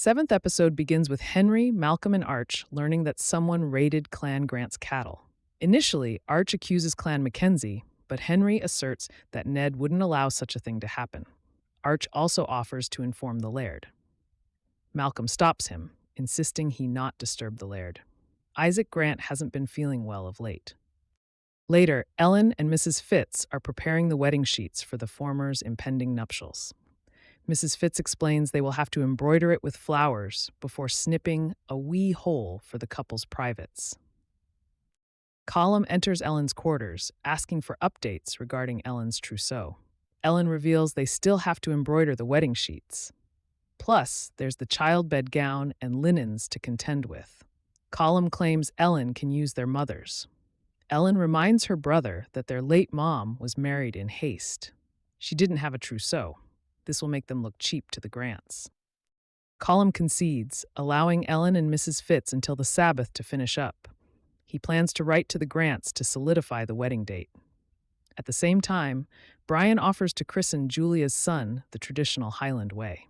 Seventh episode begins with Henry, Malcolm, and Arch learning that someone raided Clan Grant's cattle. Initially, Arch accuses Clan MacKenzie, but Henry asserts that Ned wouldn't allow such a thing to happen. Arch also offers to inform the laird. Malcolm stops him, insisting he not disturb the laird. Isaac Grant hasn't been feeling well of late. Later, Ellen and Mrs. Fitz are preparing the wedding sheets for the former's impending nuptials. Mrs. Fitz explains they will have to embroider it with flowers before snipping a wee hole for the couple's privates. Colum enters Ellen's quarters, asking for updates regarding Ellen's trousseau. Ellen reveals they still have to embroider the wedding sheets. Plus, there's the childbed gown and linens to contend with. Colum claims Ellen can use their mother's. Ellen reminds her brother that their late mom was married in haste. She didn't have a trousseau. This will make them look cheap to the Grants. Colum concedes, allowing Ellen and Mrs. Fitz until the Sabbath to finish up. He plans to write to the Grants to solidify the wedding date. At the same time, Brian offers to christen Julia's son the traditional Highland way.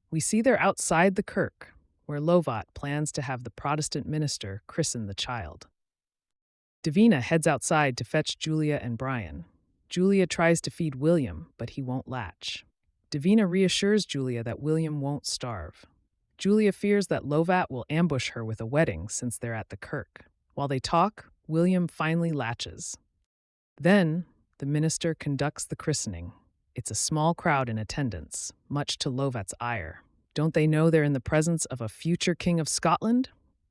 We see they're outside the kirk, where Lovat plans to have the Protestant minister christen the child. Davina heads outside to fetch Julia and Brian. Julia tries to feed William, but he won't latch. Davina reassures Julia that William won't starve. Julia fears that Lovat will ambush her with a wedding since they're at the kirk. While they talk, William finally latches. Then, the minister conducts the christening. It's a small crowd in attendance, much to Lovat's ire. Don't they know they're in the presence of a future king of Scotland?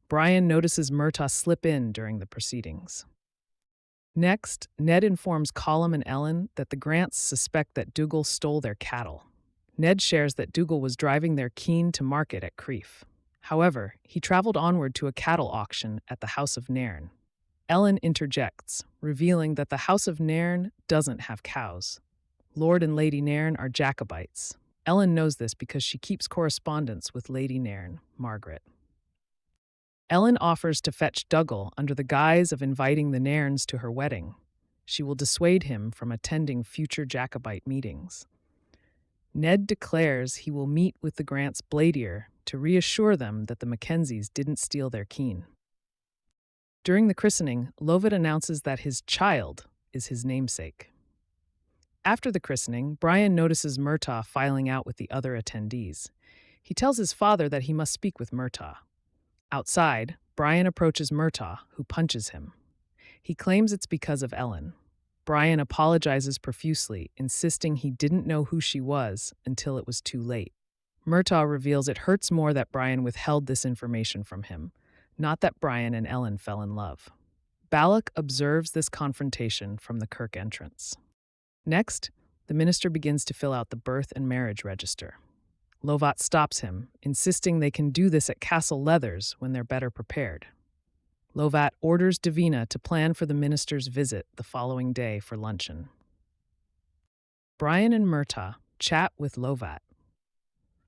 Brian notices Murtagh slip in during the proceedings. Next, Ned informs Colum and Ellen that the Grants suspect that Dougal stole their cattle. Ned shares that Dougal was driving their keen to market at Crieff. However, he traveled onward to a cattle auction at the House of Nin. Ellen interjects, revealing that the House of Nin doesn't have cows. Lord and Lady Nin are Jacobites. Ellen knows this because she keeps correspondence with Lady Nin, Margaret. Ellen offers to fetch Dougal under the guise of inviting the Nairns to her wedding. She will dissuade him from attending future Jacobite meetings. Ned declares he will meet with the Grants' bladier to reassure them that the MacKenzies didn't steal their keen. During the christening, Lovat announces that his child is his namesake. After the christening, Brian notices Murtagh filing out with the other attendees. He tells his father that he must speak with Murtagh. Outside, Brian approaches Murtagh, who punches him. He claims it's because of Ellen. Brian apologizes profusely, insisting he didn't know who she was until it was too late. Murtagh reveals it hurts more that Brian withheld this information from him, not that Brian and Ellen fell in love. Balak observes this confrontation from the kirk entrance. Next, the minister begins to fill out the birth and marriage register. Lovat stops him, insisting they can do this at Castle Leathers when they're better prepared. Lovat orders Davina to plan for the minister's visit the following day for luncheon. Brian and Murtagh chat with Lovat.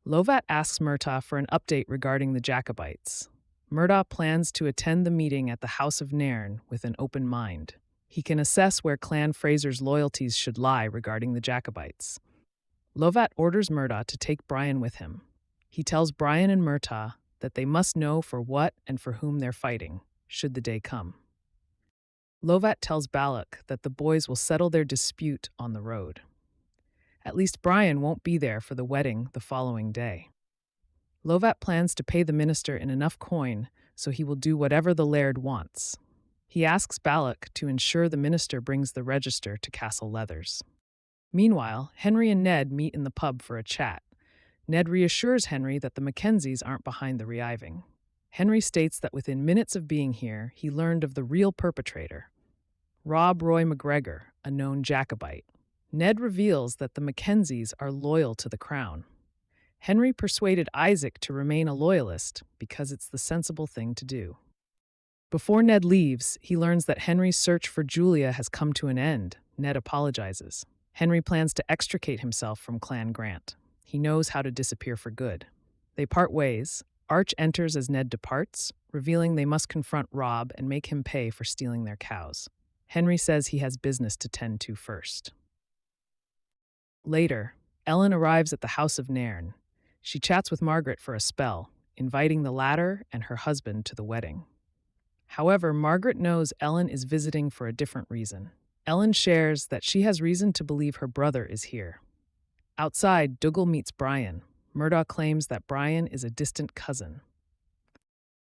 Lovat asks Murtagh for an update regarding the Jacobites. Murtagh plans to attend the meeting at the House of Nin with an open mind. He can assess where Clan Fraser's loyalties should lie regarding the Jacobites. Lovat orders Murtagh to take Brian with him. He tells Brian and Murtagh that they must know for what and for whom they're fighting, should the day come. Lovat tells Balak that the boys will settle their dispute on the road. At least Brian won't be there for the wedding the following day. Lovat plans to pay the minister in enough coin so he will do whatever the laird wants. He asks Balak to ensure the minister brings the register to Castle Leathers. Meanwhile, Henry and Ned meet in the pub for a chat. Ned reassures Henry that the MacKenzies aren't behind the reiving. Henry states that within minutes of being here, he learned of the real perpetrator, Rob Roy McGregor, a known Jacobite. Ned reveals that the MacKenzies are loyal to the crown. Henry persuaded Isaac to remain a loyalist because it's the sensible thing to do. Before Ned leaves, he learns that Henry's search for Julia has come to an end. Ned apologizes. Henry plans to extricate himself from Clan Grant. He knows how to disappear for good. They part ways. Arch enters as Ned departs, revealing they must confront Rob and make him pay for stealing their cows. Henry says he has business to tend to first. Later, Ellen arrives at the House of Nin. She chats with Margaret for a spell, inviting the latter and her husband to the wedding. However, Margaret knows Ellen is visiting for a different reason. Ellen shares that she has reason to believe her brother is here. Outside, Dougal meets Brian. Murdoch claims that Brian is a distant cousin.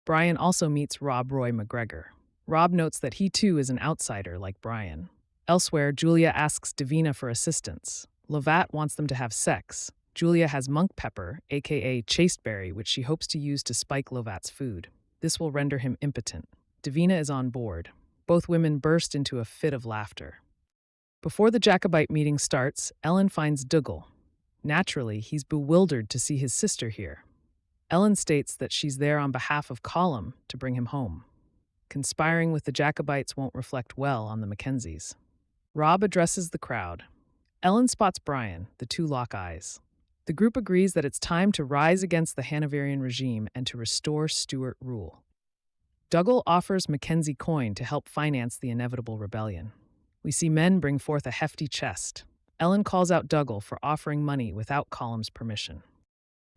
Brian also meets Rob Roy McGregor. Rob notes that he too is an outsider like Brian. Elsewhere, Julia asks Davina for assistance. Lovat wants them to have sex. Julia has monk pepper, aka chasteberry, which she hopes to use to spike Lovat's food. This will render him impotent. Davina is on board. Both women burst into a fit of laughter. Before the Jacobite meeting starts, Ellen finds Dougal. Naturally, he's bewildered to see his sister here. Ellen states that she's there on behalf of Colum to bring him home. Conspiring with the Jacobites won't reflect well on the MacKenzies. Rob addresses the crowd. Ellen spots Brian, the two lock eyes. The group agrees that it's time to rise against the Hanoverian regime and to restore Stuart rule. Dougal offers Mackenzie coin to help finance the inevitable rebellion. We see men bring forth a hefty chest. Ellen calls out Dougal for offering money without Colum's permission.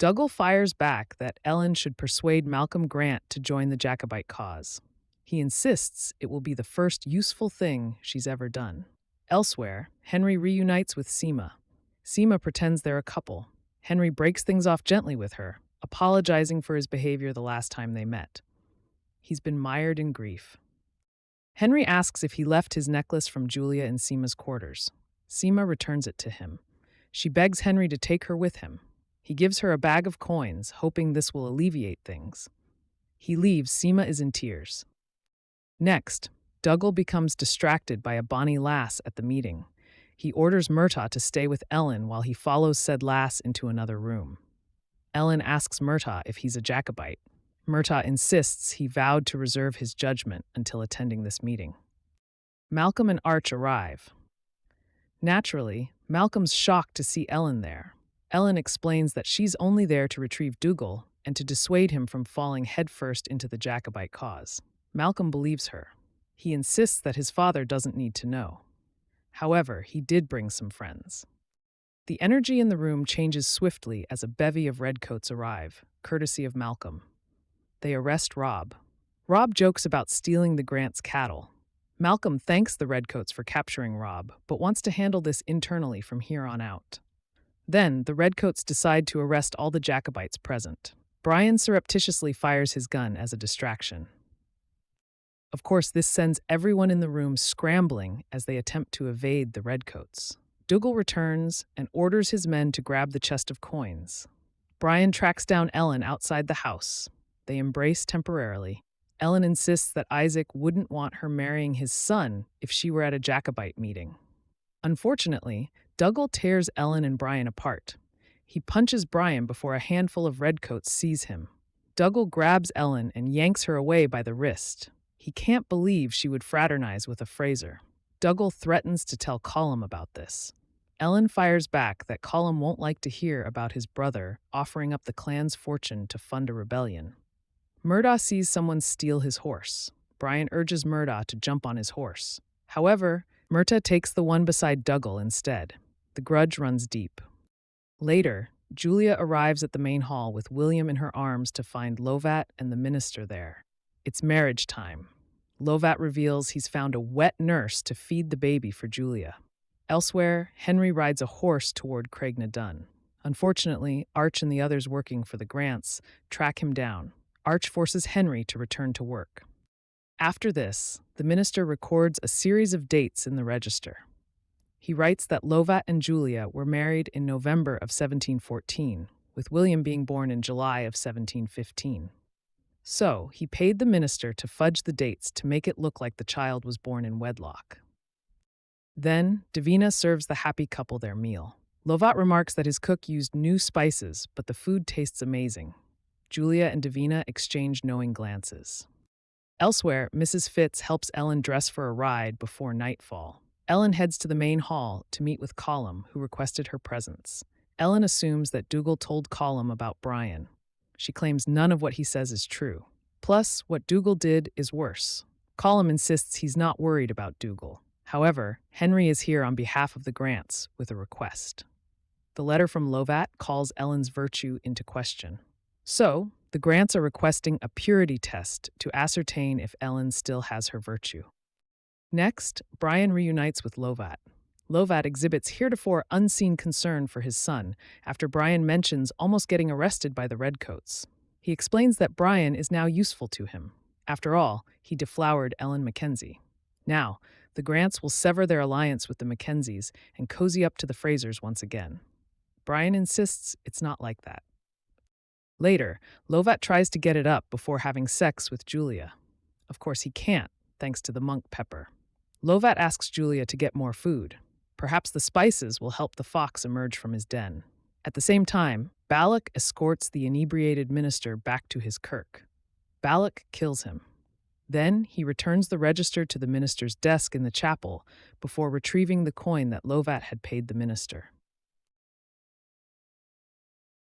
Dougal fires back that Ellen should persuade Malcolm Grant to join the Jacobite cause. He insists it will be the first useful thing she's ever done. Elsewhere, Henry reunites with Seema. Seema pretends they're a couple. Henry breaks things off gently with her, apologizing for his behavior the last time they met. He's been mired in grief. Henry asks if he left his necklace from Julia in Seema's quarters. Seema returns it to him. She begs Henry to take her with him. He gives her a bag of coins, hoping this will alleviate things. He leaves. Seema is in tears. Next, Dougal becomes distracted by a bonny lass at the meeting. He orders Murtagh to stay with Ellen while he follows said lass into another room. Ellen asks Murtagh if he's a Jacobite. Murtagh insists he vowed to reserve his judgment until attending this meeting. Malcolm and Arch arrive. Naturally, Malcolm's shocked to see Ellen there. Ellen explains that she's only there to retrieve Dougal and to dissuade him from falling headfirst into the Jacobite cause. Malcolm believes her. He insists that his father doesn't need to know. However, he did bring some friends. The energy in the room changes swiftly as a bevy of redcoats arrive, courtesy of Malcolm. They arrest Rob. Rob jokes about stealing the Grant's cattle. Malcolm thanks the redcoats for capturing Rob, but wants to handle this internally from here on out. Then, the redcoats decide to arrest all the Jacobites present. Brian surreptitiously fires his gun as a distraction. Of course, this sends everyone in the room scrambling as they attempt to evade the redcoats. Dougal returns and orders his men to grab the chest of coins. Brian tracks down Ellen outside the house. They embrace temporarily. Ellen insists that Isaac wouldn't want her marrying his son if she were at a Jacobite meeting. Unfortunately, Dougal tears Ellen and Brian apart. He punches Brian before a handful of redcoats seize him. Dougal grabs Ellen and yanks her away by the wrist. He can't believe she would fraternize with a Fraser. Dougal threatens to tell Colum about this. Ellen fires back that Colum won't like to hear about his brother offering up the clan's fortune to fund a rebellion. Murtagh sees someone steal his horse. Brian urges Murtagh to jump on his horse. However, Murtagh takes the one beside Dougal instead. The grudge runs deep. Later, Julia arrives at the main hall with William in her arms to find Lovat and the minister there. It's marriage time. Lovat reveals he's found a wet nurse to feed the baby for Julia. Elsewhere, Henry rides a horse toward Craignadown. Unfortunately, Arch and the others working for the Grants track him down. Arch forces Henry to return to work. After this, the minister records a series of dates in the register. He writes that Lovat and Julia were married in November of 1714, with William being born in July of 1715. So, he paid the minister to fudge the dates to make it look like the child was born in wedlock. Then, Davina serves the happy couple their meal. Lovat remarks that his cook used new spices, but the food tastes amazing. Julia and Davina exchange knowing glances. Elsewhere, Mrs. Fitz helps Ellen dress for a ride before nightfall. Ellen heads to the main hall to meet with Colum, who requested her presence. Ellen assumes that Dougal told Colum about Brian. She claims none of what he says is true. Plus, what Dougal did is worse. Colum insists he's not worried about Dougal. However, Henry is here on behalf of the Grants with a request. The letter from Lovat calls Ellen's virtue into question. So, The Grants are requesting a purity test to ascertain if Ellen still has her virtue. Next, Brian reunites with Lovat. Lovat exhibits heretofore unseen concern for his son after Brian mentions almost getting arrested by the Redcoats. He explains that Brian is now useful to him. After all, he deflowered Ellen MacKenzie. Now, the Grants will sever their alliance with the MacKenzies and cozy up to the Frasers once again. Brian insists it's not like that. Later, Lovat tries to get it up before having sex with Julia. Of course, he can't, thanks to the monk Pepper. Lovat asks Julia to get more food. Perhaps the spices will help the fox emerge from his den. At the same time, Balak escorts the inebriated minister back to his kirk. Balak kills him. Then he returns the register to the minister's desk in the chapel before retrieving the coin that Lovat had paid the minister.